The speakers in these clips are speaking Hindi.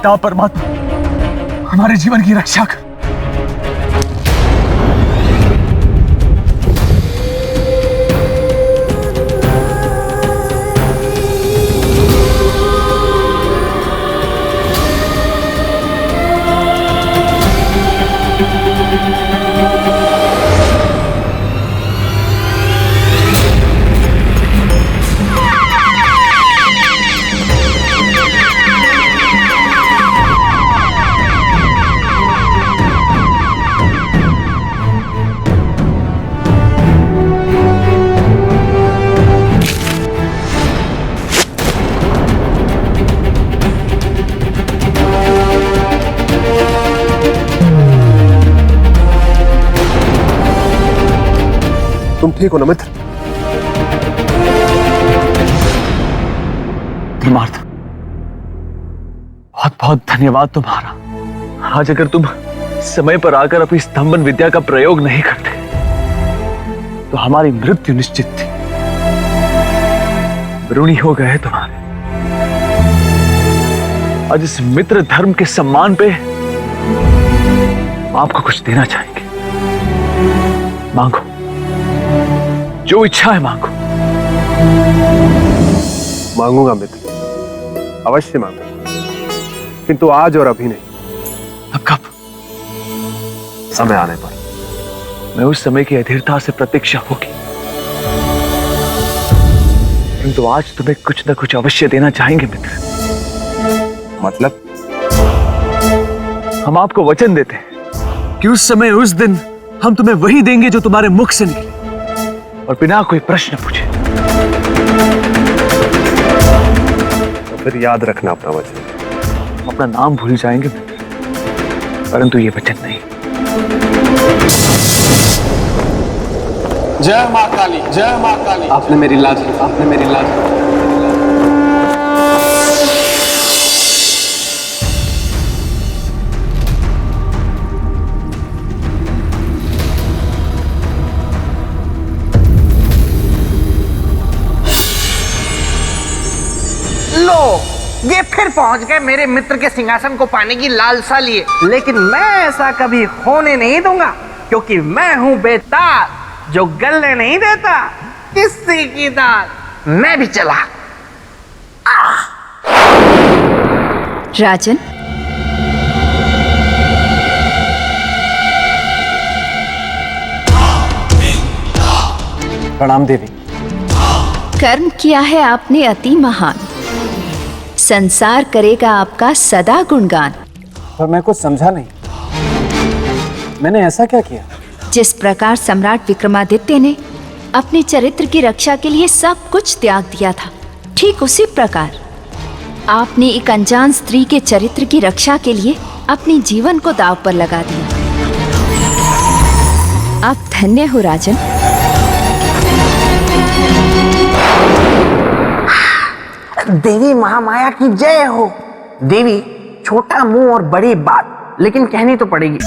पिता परमात्मा हमारे जीवन की रक्षा कर। तुम ठीक हो ना मित्र? धर्मार्थ, बहुत बहुत धन्यवाद तुम्हारा। आज अगर तुम समय पर आकर अपनी स्तंभन विद्या का प्रयोग नहीं करते तो हमारी मृत्यु निश्चित थी। ऋणी हो गए तुम्हारे। आज इस मित्र धर्म के सम्मान पे आपको कुछ देना चाहेंगे। मांगो, जो इच्छा है मांगो। मांगूंगा मित्र, अवश्य मांगूंगा, किंतु आज और अभी नहीं। अब कब? समय आने पर। मैं उस समय की अधीरता से प्रतीक्षा होगी, परंतु आज तुम्हें कुछ न कुछ अवश्य देना चाहेंगे मित्र। मतलब? हम आपको वचन देते हैं कि उस समय उस दिन हम तुम्हें वही देंगे जो तुम्हारे मुख से निकले और बिना कोई प्रश्न पूछे। तो फिर याद रखना अपना वचन। अपना नाम भूल जाएंगे मित्र, परंतु ये वचन नहीं। जय मां काली, जय मां काली। आपने मेरी लाज रखी, आपने मेरी लाज रखी। लो, ये फिर पहुंच गए मेरे मित्र के सिंहासन को पाने की लालसा लिए। लेकिन मैं ऐसा कभी होने नहीं दूंगा, क्योंकि मैं हूं बेताल जो गलने नहीं देता किसी की दाल। मैं भी चला। राजन, प्रणाम देवी। कर्म किया है आपने अति महान, संसार करेगा आपका सदा गुणगान। पर मैं कुछ समझा नहीं, मैंने ऐसा क्या किया? जिस प्रकार सम्राट विक्रमादित्य ने अपने चरित्र की रक्षा के लिए सब कुछ त्याग दिया था, ठीक उसी प्रकार आपने एक अनजान स्त्री के चरित्र की रक्षा के लिए अपने जीवन को दांव पर लगा दिया। आप धन्य हो राजन। देवी महामाया की जय हो। देवी, छोटा मुंह और बड़ी बात, लेकिन कहनी तो पड़ेगी।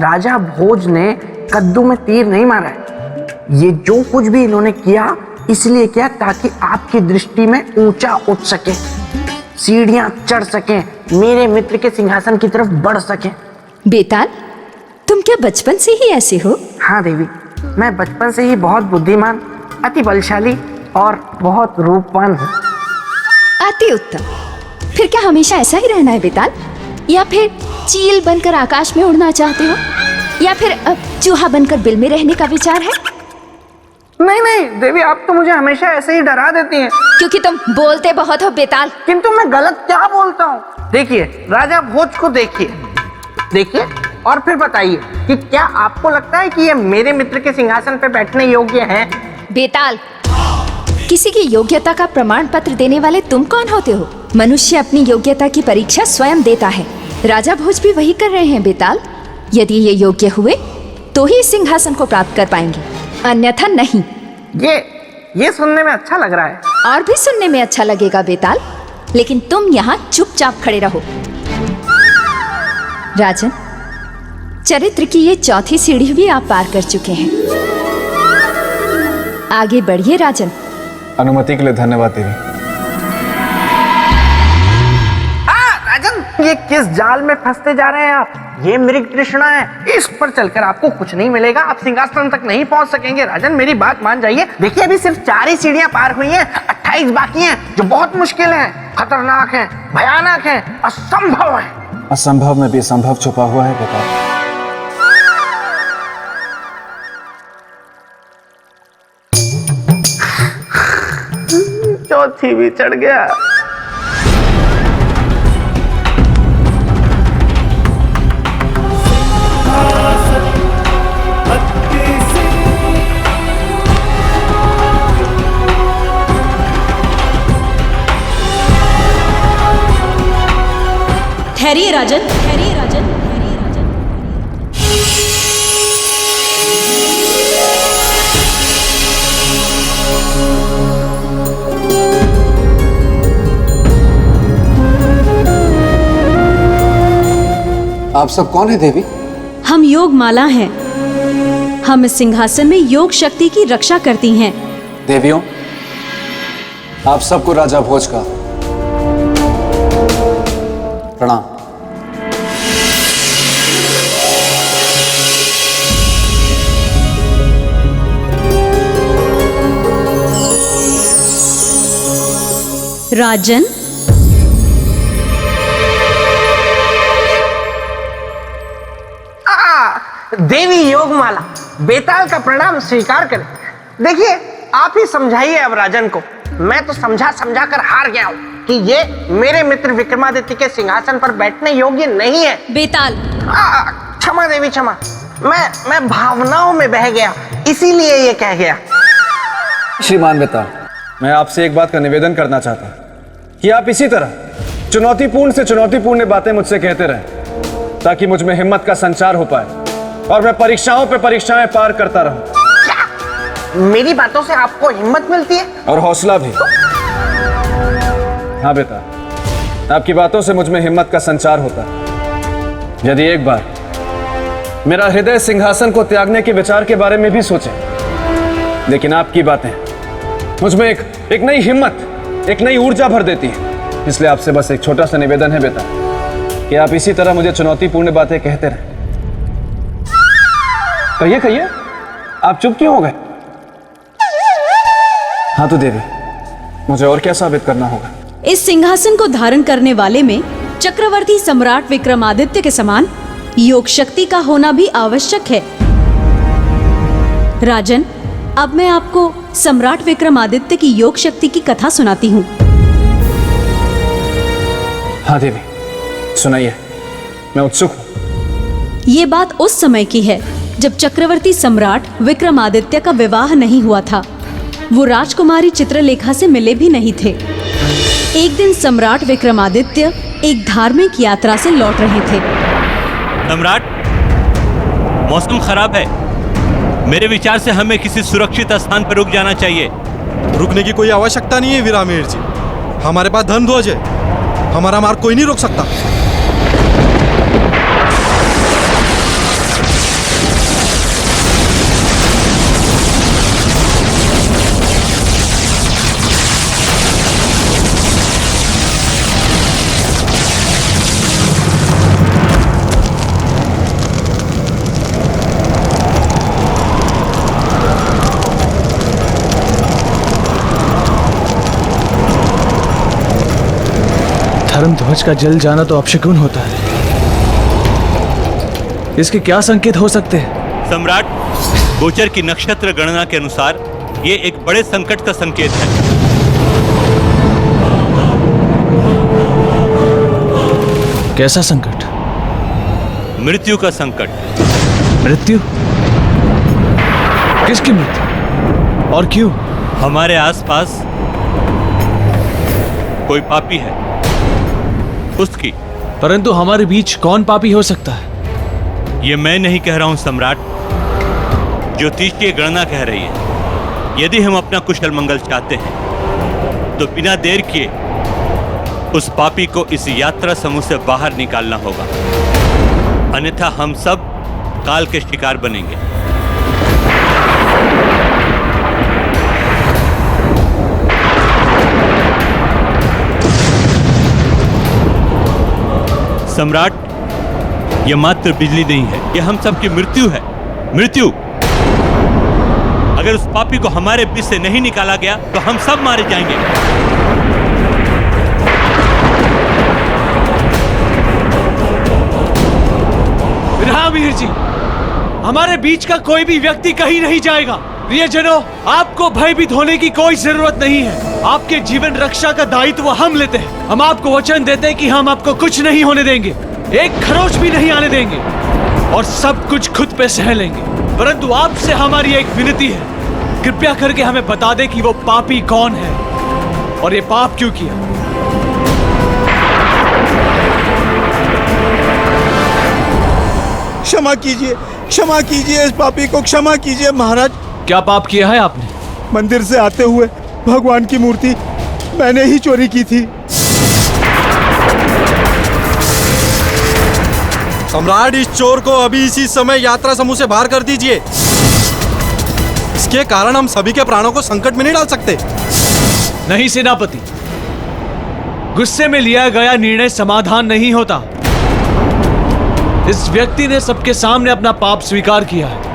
राजा भोज ने कद्दू में तीर नहीं मारा है। ये जो कुछ भी इन्होंने किया इसलिए किया ताकि आपकी दृष्टि में ऊंचा उठ सके, सीढ़ियां चढ़ सके, मेरे मित्र के सिंहासन की तरफ बढ़ सके। बेताल, तुम क्या बचपन से ही ऐसे हो? हाँ देवी, मैं बचपन से ही बहुत बुद्धिमान, अति बलशाली और बहुत रूपवान हूँ। अति उत्तम। फिर क्या हमेशा ऐसा ही रहना है बेताल, या फिर चील बनकर आकाश में उड़ना चाहते हो, या फिर चूहा बनकर बिल में रहने का विचार है? नहीं नहीं देवी, आप तो मुझे हमेशा ऐसे ही डरा देती हैं। क्योंकि तुम बोलते बहुत हो बेताल। किंतु मैं गलत क्या बोलता हूँ? देखिए, राजा भोज को देखिए, देखिए और फिर बताइए कि क्या आपको लगता है कि ये मेरे मित्र के सिंहासन पे बैठने योग्य हैं? बेताल, किसी की योग्यता का प्रमाण पत्र देने वाले तुम कौन होते हो? मनुष्य अपनी योग्यता की परीक्षा स्वयं देता है। राजा भोज भी वही कर रहे हैं बेताल। यदि ये योग्य हुए तो ही सिंहासन को प्राप्त कर पाएंगे, अन्यथा नहीं। ये सुनने में अच्छा लग रहा है। और भी सुनने में अच्छा लगेगा बेताल, लेकिन तुम यहाँ चुपचाप खड़े रहो। राजन, चरित्र की ये चौथी सीढ़ी भी आप पार कर चुके हैं। आगे बढ़िए राजन। अनुमति के लिए धन्यवाद देवी। राजन, ये किस जाल में फंसते जा रहे हैं आप? ये मृग तृष्णा है, इस पर चलकर आपको कुछ नहीं मिलेगा, आप सिंहासन तक नहीं पहुंच सकेंगे। राजन मेरी बात मान जाइए, देखिए अभी सिर्फ 4 ही सीढ़ियां पार हुई हैं, 28 बाकी हैं जो बहुत मुश्किल हैं, खतरनाक हैं, भयानक हैं, असंभव हैं। असंभव में भी संभव छुपा हुआ है बेटा। चौथी भी चढ़ गया। ठहरिए राजन, ठहरिए राजन, ठहरिए राजन। आप सब कौन है देवी? हम योग माला हैं। हम इस सिंहासन में योग शक्ति की रक्षा करती हैं। देवियों, आप सबको राजा भोज का प्रणाम। राजन, देवी योगमाला, बेताल का प्रणाम स्वीकार करें। देखिए आप ही समझाइए अब राजन को, मैं तो समझा समझा कर हार गया हूँ कि ये मेरे मित्र विक्रमादित्य के सिंहासन पर बैठने योग्य नहीं है। बेताल। क्षमा देवी क्षमा, मैं भावनाओं में बह गया, इसीलिए ये कह गया। श्रीमान बेताल, मैं आपसे एक बात का निवेदन करना चाहता हूं कि आप इसी तरह चुनौतीपूर्ण से चुनौतीपूर्ण बातें मुझसे कहते रहें, ताकि मुझ में हिम्मत का संचार हो पाए और मैं परीक्षाओं पे परीक्षाएं पार करता रहूं। क्या मेरी बातों से आपको हिम्मत मिलती है? और हौसला भी। हाँ बेटा, आपकी बातों से मुझ में हिम्मत का संचार होता है। यदि एक बार मेरा हृदय सिंहासन को त्यागने के विचार के बारे में भी सोचे, लेकिन आपकी बातें मुझ में एक नई हिम्मत, एक नई ऊर्जा भर देती है। इसलिए आपसे बस एक छोटा सा निवेदन है बेटा, कि आप इसी तरह मुझे चुनौतीपूर्ण बातें कहते रहें। कहिए कहिए, आप चुप क्यों हो गए? हाँ तो देवी, मुझे और क्या साबित करना होगा? इस सिंहासन को धारण करने वाले में चक्रवर्ती सम्राट विक्रमादित्य के समान योग शक्ति का होना भी आवश्यक है। राजन, अब मैं आपको सम्राट विक्रमादित्य की योग शक्ति की कथा सुनाती हूँ। हाँ देवी, सुनाइए, मैं उत्सुक हूँ। ये बात उस समय की है जब चक्रवर्ती सम्राट विक्रमादित्य का विवाह नहीं हुआ था। वो राजकुमारी चित्रलेखा से मिले भी नहीं थे। एक दिन सम्राट विक्रमादित्य एक धार्मिक यात्रा से लौट रहे थे। सम्राट, मौसम खराब है। मेरे विचार से हमें किसी सुरक्षित स्थान पर रुक जाना चाहिए। रुकने की कोई आवश्यकता नहीं है वीरामेर जी, हमारे पास धन ध्वज है, हमारा मार्ग कोई नहीं रोक सकता। धर्म ध्वज का जल जाना तो अपशकुन होता है। इसके क्या संकेत हो सकते हैं? सम्राट, गोचर की नक्षत्र गणना के अनुसार ये एक बड़े संकट का संकेत है। कैसा संकट? मृत्यु का संकट। मृत्यु? किसकी मृत्यु और क्यों? हमारे आसपास कोई पापी है, उसकी। परंतु हमारे बीच कौन पापी हो सकता है? ये मैं नहीं कह रहा हूं सम्राट, ज्योतिषीय गणना कह रही है। यदि हम अपना कुशल मंगल चाहते हैं तो बिना देर किए उस पापी को इस यात्रा समूह से बाहर निकालना होगा, अन्यथा हम सब काल के शिकार बनेंगे। सम्राट, यह मात्र बिजली नहीं है, यह हम सबकी मृत्यु है। मृत्यु। अगर उस पापी को हमारे बीच से नहीं निकाला गया तो हम सब मारे जाएंगे। वीर जी, हमारे बीच का कोई भी व्यक्ति कहीं नहीं जाएगा। प्रियजनों, आपको भयभीत होने की कोई जरूरत नहीं है। आपके जीवन रक्षा का दायित्व हम लेते हैं। हम आपको वचन देते हैं कि हम आपको कुछ नहीं होने देंगे, एक खरोच भी नहीं आने देंगे और सब कुछ खुद पे सह लेंगे। परंतु आपसे हमारी एक विनती है, कृपया करके हमें बता दे कि वो पापी कौन है और ये पाप क्यों किया। क्षमा कीजिए, क्षमा कीजिए, इस पापी को क्षमा कीजिए महाराज। क्या पाप किया है आपने? मंदिर से आते हुए भगवान की मूर्ति मैंने ही चोरी की थी। सम्राट, इस चोर को अभी इसी समय यात्रा समूह से बाहर कर दीजिए। इसके कारण हम सभी के प्राणों को संकट में नहीं डाल सकते। नहीं सेनापति, गुस्से में लिया गया निर्णय समाधान नहीं होता। इस व्यक्ति ने सबके सामने अपना पाप स्वीकार किया है।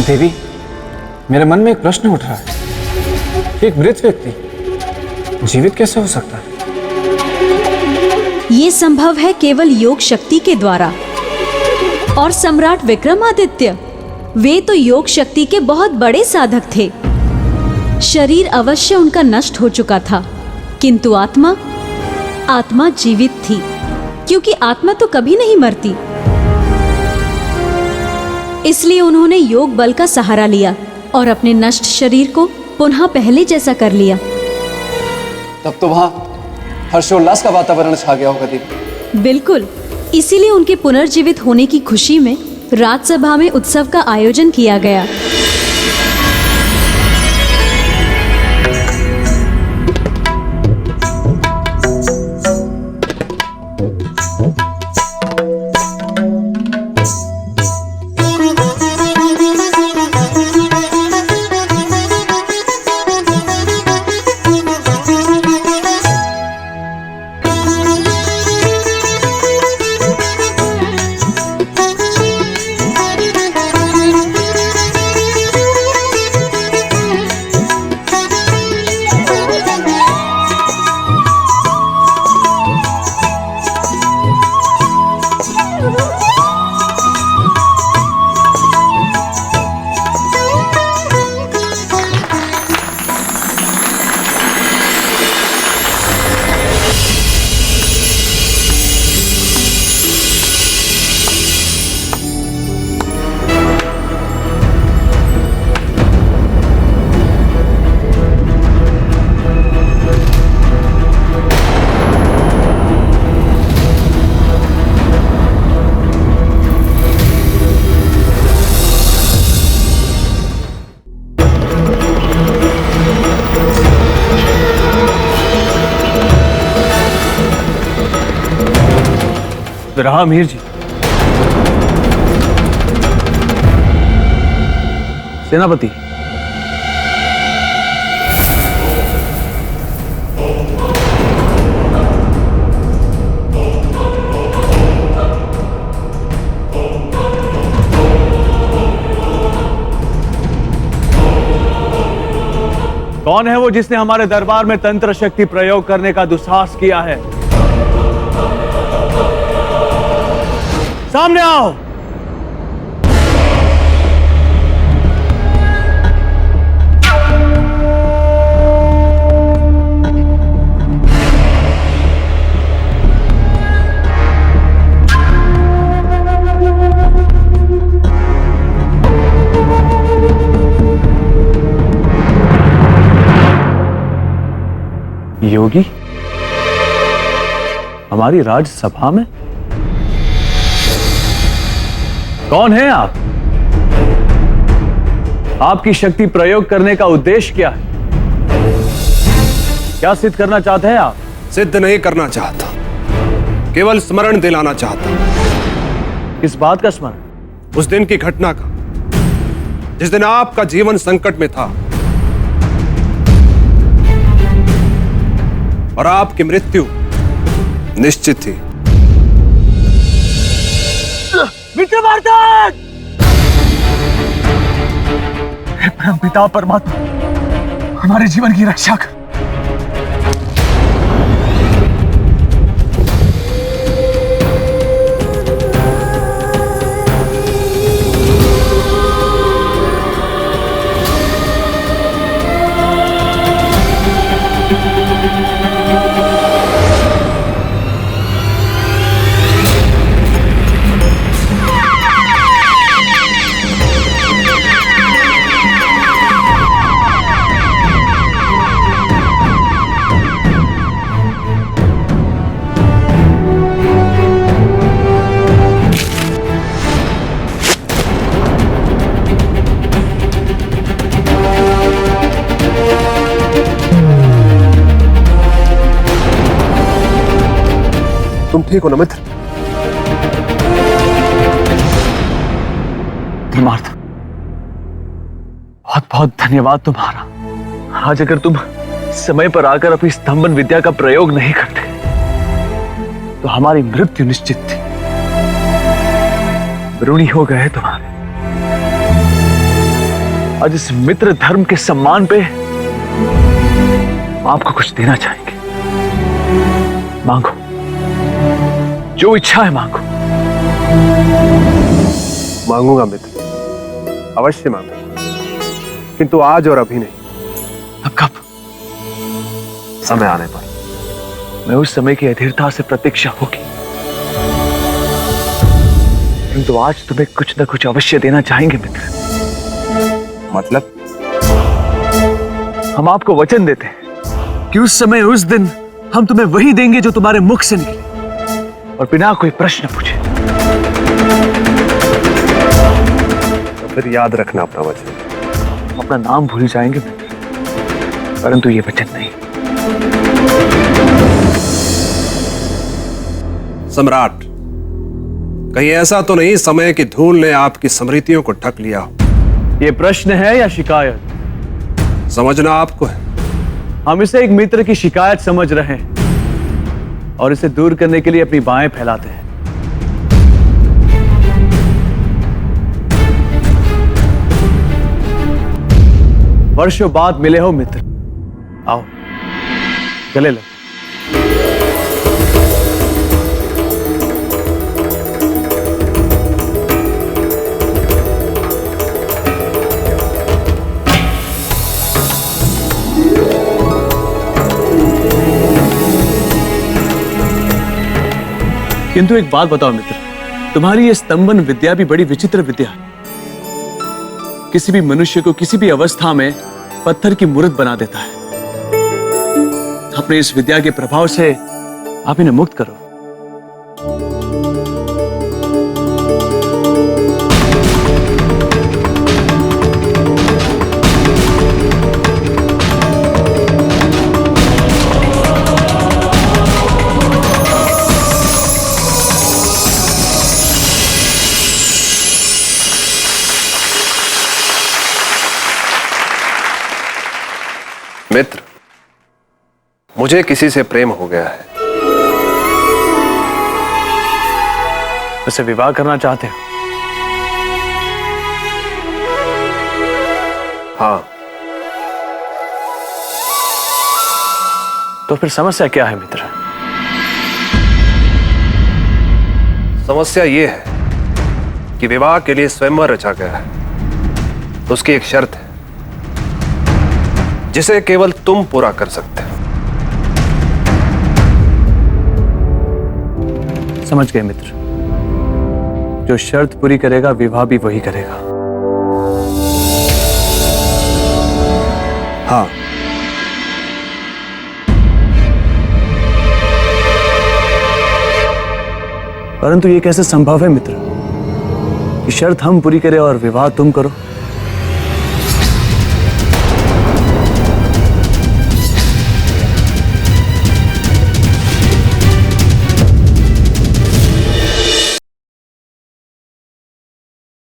देवी, मेरे मन में एक प्रश्न उठ रहा है। एक मृत व्यक्ति जीवित कैसे हो सकता है? ये संभव है केवल योग शक्ति के द्वारा। और सम्राट विक्रमादित्य, वे तो योग शक्ति के बहुत बड़े साधक थे। शरीर अवश्य उनका नष्ट हो चुका था, किंतु आत्मा जीवित थी, क्योंकि आत्मा तो कभी नहीं मरती। इसलिए उन्होंने योग बल का सहारा लिया और अपने नष्ट शरीर को पुनः पहले जैसा कर लिया। तब तो वहां हर्षोल्लास का वातावरण छा गया होगा देवी। बिल्कुल, इसीलिए उनके पुनर्जीवित होने की खुशी में राजसभा में उत्सव का आयोजन किया गया। रहा मीर जी। सेनापति, कौन है वो जिसने हमारे दरबार में तंत्र शक्ति प्रयोग करने का दुस्साहस किया है? सामने आओ। योगी, हमारी राजसभा में कौन है आप? आपकी शक्ति प्रयोग करने का उद्देश्य क्या है? क्या सिद्ध करना चाहते हैं आप? सिद्ध नहीं करना चाहता, केवल स्मरण दिलाना चाहता। किस बात का स्मरण? उस दिन की घटना का, जिस दिन आपका जीवन संकट में था और आपकी मृत्यु निश्चित थी। विक्रमार्जन! हे परम पिता परमात्मा, हमारे जीवन की रक्षा कर। तुम ठीक हो ना मित्र? धर्मार्थ, बहुत बहुत धन्यवाद तुम्हारा। आज अगर तुम समय पर आकर अपनी स्तंभन विद्या का प्रयोग नहीं करते तो हमारी मृत्यु निश्चित थी। ऋणी हो गए तुम्हारे। आज इस मित्र धर्म के सम्मान पे आपको कुछ देना चाहेंगे। मांगो, जो इच्छा है मांगो। मांगूंगा मित्र, अवश्य मांगूंगा, किंतु आज और अभी नहीं। अब कब? समय आने पर। मैं उस समय की अधीरता से प्रतीक्षा होगी, किंतु आज तुम्हें कुछ न कुछ अवश्य देना चाहेंगे मित्र। मतलब? हम आपको वचन देते हैं कि उस समय उस दिन हम तुम्हें वही देंगे जो तुम्हारे मुख से निकले और बिना कोई प्रश्न पूछे। तो फिर याद रखना अपना वचन। अपना नाम भूल जाएंगे मित्र, परंतु ये वचन नहीं। सम्राट, कहीं ऐसा तो नहीं समय की धूल ने आपकी स्मृतियों को ढक लिया हो? ये प्रश्न है या शिकायत? समझना आपको है। हम इसे एक मित्र की शिकायत समझ रहे हैं और इसे दूर करने के लिए अपनी बाहें फैलाते हैं। वर्षों बाद मिले हो मित्र, आओ गले लो। किंतु एक बात बताओ मित्र, तुम्हारी ये स्तंभन विद्या भी बड़ी विचित्र विद्या है। किसी भी मनुष्य को किसी भी अवस्था में पत्थर की मूर्त बना देता है। अपने इस विद्या के प्रभाव से आप इन्हें मुक्त करो। मुझे किसी से प्रेम हो गया है। उससे विवाह करना चाहते हो? हाँ। तो फिर समस्या क्या है मित्र? समस्या यह है कि विवाह के लिए स्वयंवर रचा गया है, तो उसकी एक शर्त है जिसे केवल तुम पूरा कर सकते हो। समझ गए मित्र। जो शर्त पूरी करेगा विवाह भी वही करेगा। हाँ। परंतु ये कैसे संभव है मित्र कि शर्त हम पूरी करें और विवाह तुम करो?